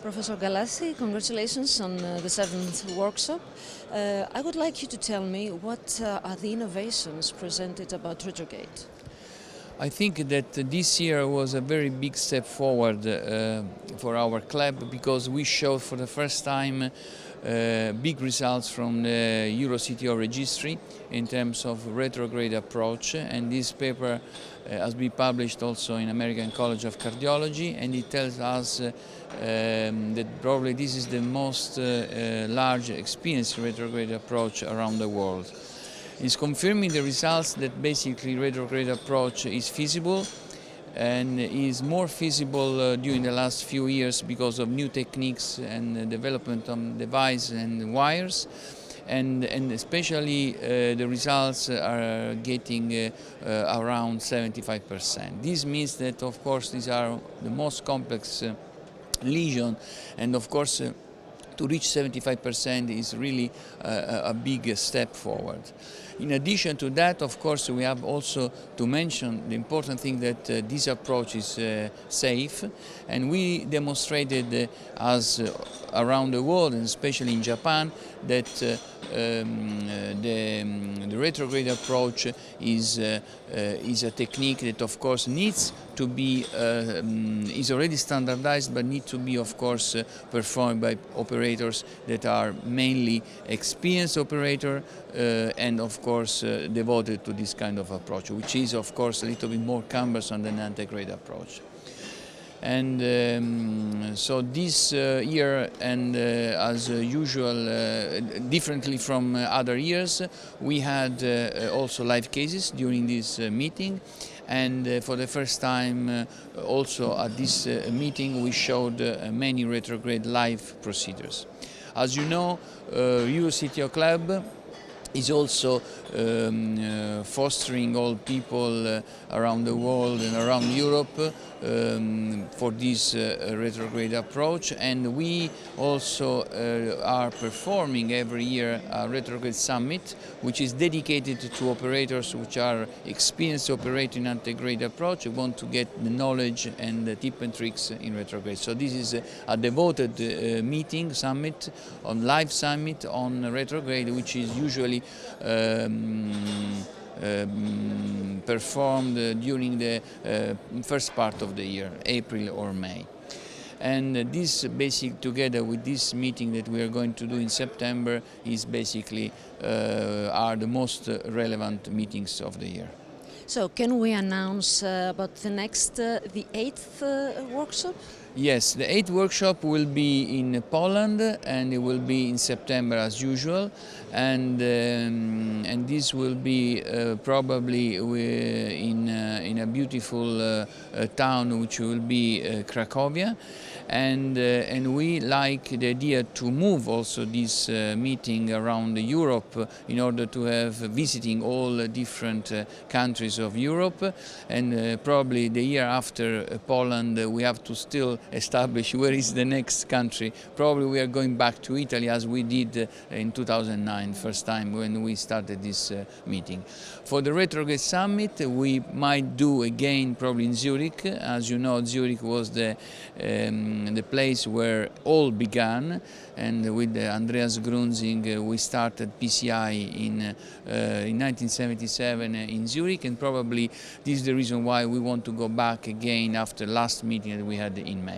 Professor Galassi, congratulations on the seventh workshop. I would like you to tell me what are the innovations presented about retrograde. I think that this year was a very big step forward for our club, because we showed for the first time big results from the EuroCTO registry in terms of retrograde approach, and this paper has been published also in American College of Cardiology, and it tells us that probably this is the most large experienced retrograde approach around the world. It's confirming the results that basically retrograde approach is feasible, and is more feasible during the last few years because of new techniques and development of device and wires, and especially the results are getting around 75%. This means that, of course, these are the most complex lesion, and of course to reach 75% is really a big step forward. In addition to that, of course, we have also to mention the important thing that this approach is safe, and we demonstrated as around the world, and especially in Japan, that the retrograde approach is a technique that, of course, needs to be is already standardized, but need to be, of course, performed by operators that are mainly experienced operator and, of course, devoted to this kind of approach, which is, of course, a little bit more cumbersome than the antegrade approach. And so this year, and as usual, differently from other years, we had also live cases during this meeting. And for the first time, also at this meeting, we showed many retrograde live procedures. As you know, EuroCTO Club is also fostering all people around the world and around Europe for this retrograde approach, and we also are performing every year a retrograde summit, which is dedicated to operators which are experienced operating antegrade approach, who want to get the knowledge and the tip and tricks in retrograde. So this is a devoted meeting, summit, on live summit on retrograde, which is usually performed during the first part of the year, April or May. And this basically, together with this meeting that we are going to do in September, is basically are the most relevant meetings of the year. So can we announce about the next, the 8th workshop? Yes, the 8th workshop will be in Poland, and it will be in September as usual, and this will be probably in a beautiful town, which will be Cracovia, and we like the idea to move also this meeting around Europe in order to have visiting all different countries of Europe, and probably the year after Poland we have to still establish where is the next country. Probably we are going back to Italy, as we did in 2009, first time when we started this meeting. For the Retrograde Summit, we might do again probably in Zurich. As you know, Zurich was the place where all began, and with Andreas Grunzing we started PCI in 1977 in Zurich, and probably this is the reason why we want to go back again after last meeting that we had in May.